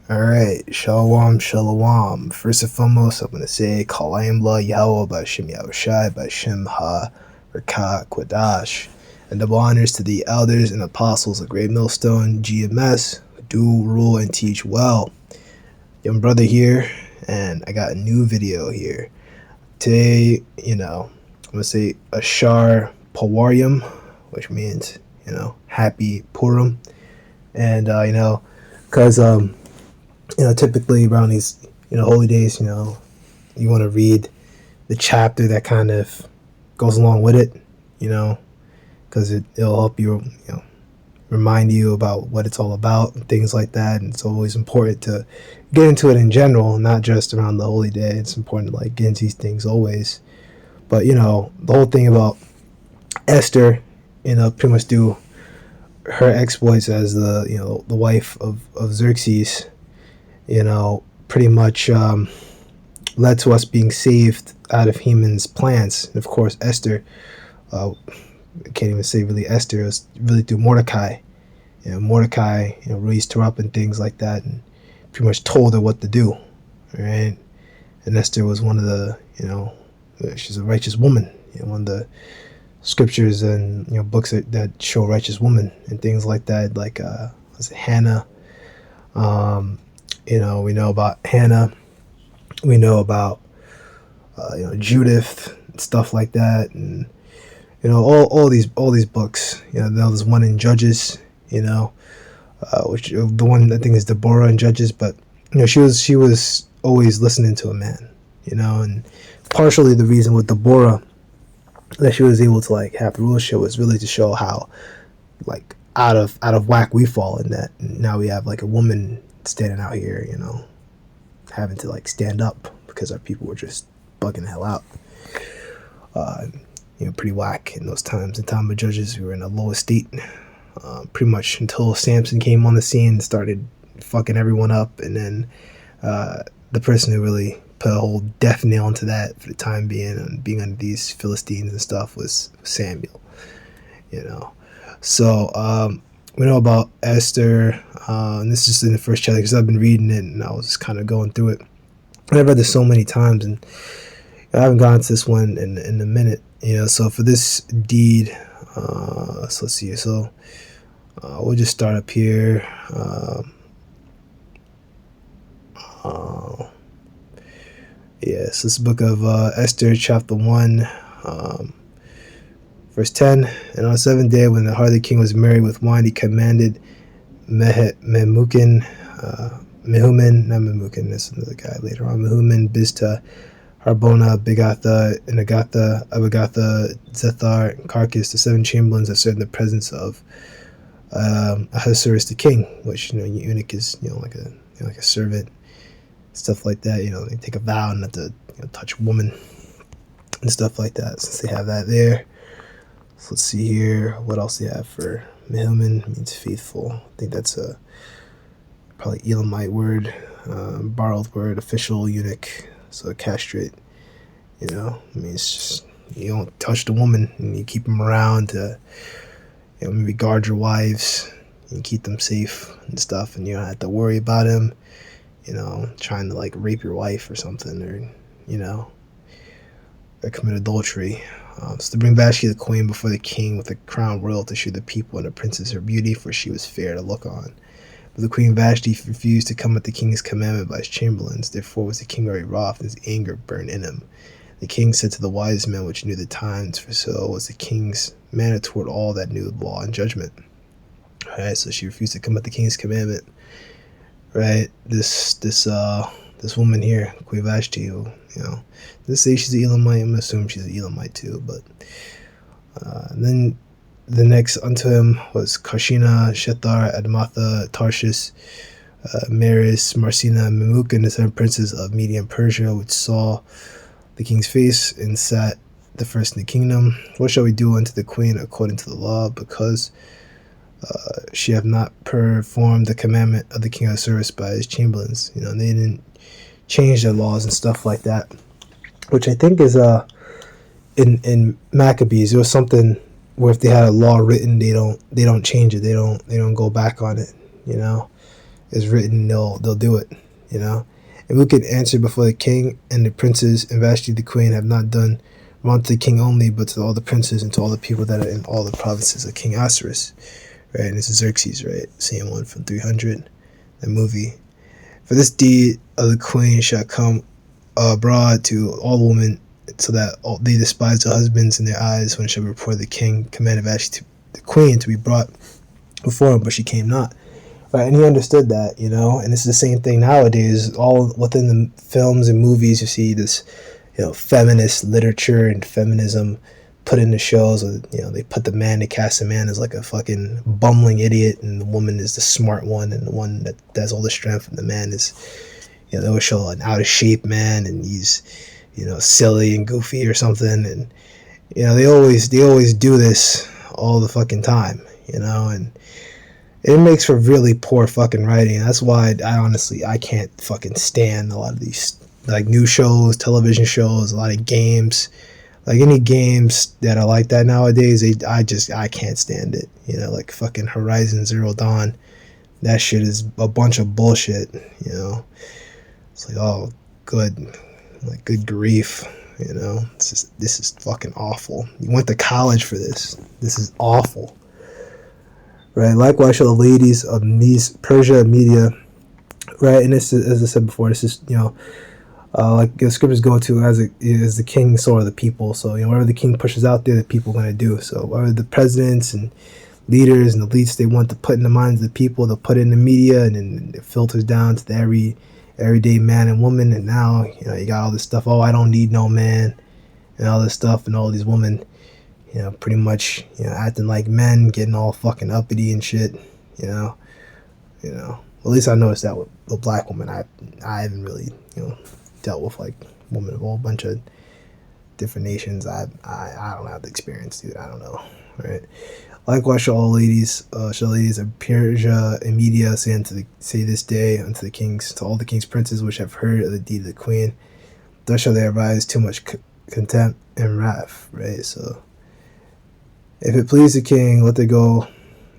Alright, Shalom, Shalom. First and foremost, I'm going to say, Kalayim La Yahweh B'Shem Yahushai B'Shem Ha Rakah Quadash. And double honors to the elders and apostles of Great Millstone, GMS, who do rule and teach well. Young brother here, and I got a new video here. Today, I'm going to say Ashar Pawarium, which means, happy Purim. And, because, typically around these, holy days, you want to read the chapter that kind of goes along with it, because it'll help you, remind you about what it's all about and things like that. And it's always important to get into it in general, not just around the holy day. It's important to get into these things always. But, the whole thing about Esther, pretty much do her exploits as the wife of Xerxes, pretty much led to us being saved out of Haman's plans. And of course, Esther, I can't even say really Esther, it was really through Mordecai. Mordecai, raised her up and things like that, and pretty much told her what to do, right? And Esther was one of the, she's a righteous woman. One of the scriptures and books that show righteous women and things like that, like was it Hannah? We know about Hannah. We know about Judith and stuff like that, and all these books. There's one in Judges, which the one I think is Deborah in Judges, but she was always listening to a man, and partially the reason with Deborah that she was able to have the rulership was really to show how out of whack we fall in that. And now we have a woman standing out here, having to stand up because our people were just bugging the hell out. Pretty whack in those times. In time of Judges, we were in a low state, pretty much until Samson came on the scene and started fucking everyone up. And then the person who really put a whole death nail into that for the time being and being under these Philistines and stuff was Samuel. So we know about Esther, and this is in the first chapter because I've been reading it and I was just kind of going through it. And I've read this so many times, and I haven't gotten to this one in a minute. So for this deed, so let's see. So we'll just start up here. So this book of Esther, chapter 1, verse 10. And on the seventh day, when the heart of the king was merry with wine, he commanded Mehuman, not Memucan, that's another guy later on, Mehuman, Bizta, Harbona, Bigatha, Inagatha, Abagatha, Zethar, and Carcass, the 7 chamberlains that served in the presence of Ahasuerus the king, which eunuch is like a servant, stuff like that. They take a vow not to touch a woman and stuff like that, since they have that there. So let's see here what else they have for Mehuman. Means faithful. I think that's a probably Elamite word, borrowed word, official eunuch, so castrate. Means just you don't touch the woman and you keep them around to maybe guard your wives and keep them safe and stuff, and you don't have to worry about him trying to rape your wife or something, or commit adultery. So to bring Vashti the queen before the king with a crown royal to show the people and the princess her beauty, for she was fair to look on. But the queen Vashti refused to come at the king's commandment by his chamberlains. Therefore was the king very wroth, and his anger burned in him. The king said to the wise men which knew the times, for so was the king's manner toward all that knew law and judgment. Alright, so she refused to come at the king's commandment. Right, this woman here, Queen Vashti, who, let's say she's an Elamite. I'm gonna assume she's an Elamite too, but then the next unto him was Karshina, Shethar, Admatha, Tarshish, Maris, Marcina, Memucan, the 7 princes of Media and Persia, which saw the king's face and sat the first in the kingdom. What shall we do unto the queen according to the law? Because she have not performed the commandment of the king of service by his chamberlains. They didn't change their laws and stuff like that, which I think is in Maccabees there was something where if they had a law written, they don't change it. They don't go back on it. is written, they'll do it, you know. And who can answer before the king and the princes and Vashti the queen have not done wrong to the king only, but to all the princes and to all the people that are in all the provinces of King Ahasuerus, right? And this is Xerxes, right? Same one from 300, the movie. For this deed of the queen shall come abroad to all women, so that they despise their husbands in their eyes when it shall report the king commanded Vashti to the queen to be brought before him, but she came not. Right, and he understood that, you know, and it's the same thing nowadays. All within the films and movies, you see this, you know, feminist literature and feminism put in the shows. You know, they put the man, they cast the man as like a fucking bumbling idiot, and the woman is the smart one and the one that has all the strength, and the man is, you know, they always show an out of shape man, and he's, you know, silly and goofy or something, and you know, they always do this all the fucking time, you know, and it makes for really poor fucking writing. That's why I can't fucking stand a lot of these like new shows, television shows, a lot of games. Like any games that are like that nowadays, I can't stand it. You know, like fucking Horizon Zero Dawn. That shit is a bunch of bullshit, you know. It's like, oh, good. Like, good grief, you know. This is fucking awful. You went to college for this. This is awful. Right, likewise shall the ladies of Persia and Media, right, and this is, as I said before, this is, you know, like the scriptures go to as the king, so are the people. So, you know, whatever the king pushes out there, the people are going to do. So, whatever the presidents and leaders and elites they want to put in the minds of the people, they'll put it in the media, and then it filters down to the everyday man and woman. And now, you know, you got all this stuff. Oh, I don't need no man, and all this stuff, and all these women, you know, pretty much, you know, acting like men, getting all fucking uppity and shit, you know. Well, at least I noticed that with black women. I haven't really, you know, dealt with like women of a whole bunch of different nations. I don't have the experience, dude. I don't know, right? Likewise, shall all ladies, of Persia and Media say this day unto the kings, to all the king's princes which have heard of the deed of the queen. Thus shall they arise too much contempt and wrath, right? So, if it please the king, let it go.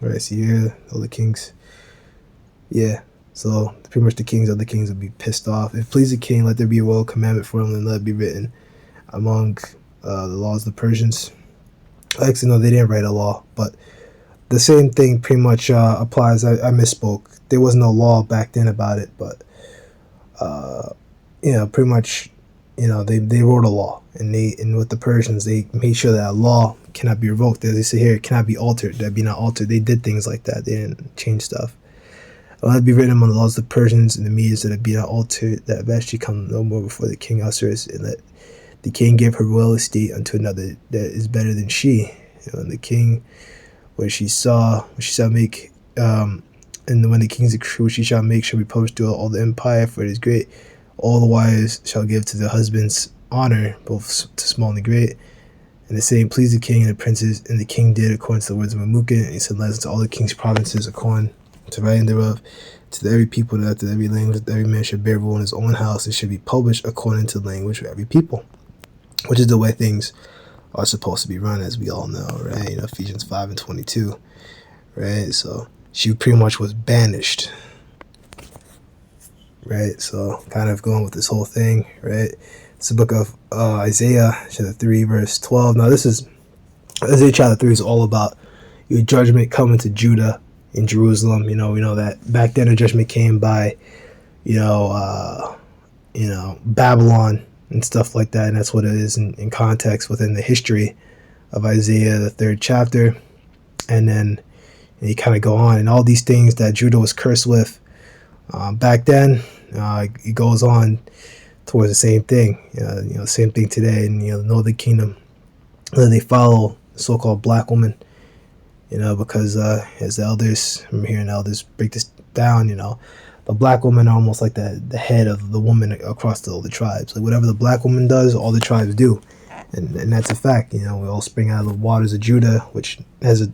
Right, see here, all the kings. Yeah, so pretty much the other kings will be pissed off. If it please the king, let there be a royal commandment for him, and let it be written among the laws of the Persians. Actually, no, they didn't write a law, but the same thing pretty much applies. I misspoke. There was no law back then about it, but you know, pretty much, you know, they wrote a law, and with the Persians, they made sure that a law cannot be revoked. As they say here, it cannot be altered. That be not altered. They did things like that. They didn't change stuff. Let it be written among the laws of the Persians and the Medes that it be not altered, that Vashti come no more before the king Ahasuerus, and that the king give her royal estate unto another that is better than she. You know, and the king, what she shall make, and when the king's decree which she shall make shall be published throughout all the empire, for it is great. All the wives shall give to their husbands honor, both to small and great. And the same pleased the king and the princes, and the king did according to the words of Memucan, and he sent letters to all the king's provinces according to writing thereof, to every people, that to every language, that every man should bear rule in his own house, and should be published according to the language of every people, which is the way things are supposed to be run, as we all know, right? You know, Ephesians 5 and 22, right? So she pretty much was banished, right? So kind of going with this whole thing, right? It's the book of Isaiah, chapter 3, verse 12. Now, this is Isaiah chapter 3 is all about your judgment coming to Judah in Jerusalem. You know, we know that back then the judgment came by, Babylon and stuff like that, and that's what it is in context within the history of Isaiah, the 3rd chapter. And then you kind of go on, and all these things that Judah was cursed with back then, it goes on towards the same thing, same thing today. And the northern kingdom, they follow the so-called black woman, because as the elders, I'm hearing elders break this down, the black women are almost like the head of the woman across all the tribes. Like whatever the black woman does, all the tribes do, and that's a fact. We all spring out of the waters of Judah, which has a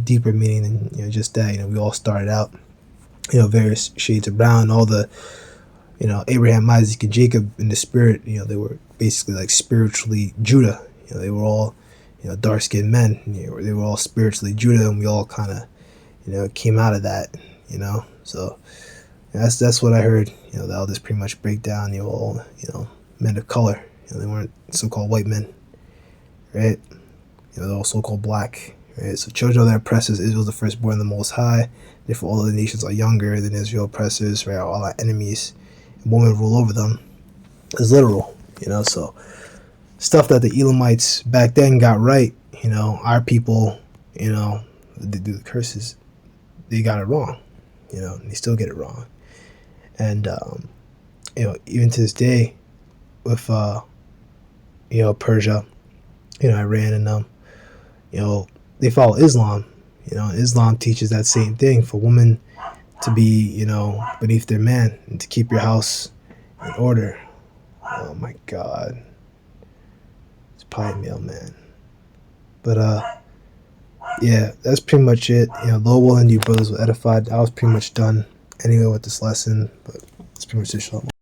deeper meaning than just that. We all started out, various shades of brown. All the Abraham, Isaac, and Jacob in the spirit, they were basically like spiritually Judah. They were all dark-skinned men. They were all spiritually Judah, and we all kind of came out of that. So That's what I heard. The elders pretty much break down. All men of color. They weren't so-called white men, right? They're all so-called black, right? So children of their oppressors, Israel the firstborn of the Most High. Therefore, all other nations are younger than Israel oppressors, right? All our enemies, and women rule over them. Is literal, So stuff that the Elamites back then got right, our people, they do the curses, they got it wrong, they still get it wrong. And even to this day, with Persia, Iran and them, they follow Islam. Islam teaches that same thing, for women to be, beneath their man, and to keep your house in order. Oh my God, it's probably mailman. But yeah, that's pretty much it. Lord willing, you brothers were edified. I was pretty much done anyway with this lesson, but it's pretty much it.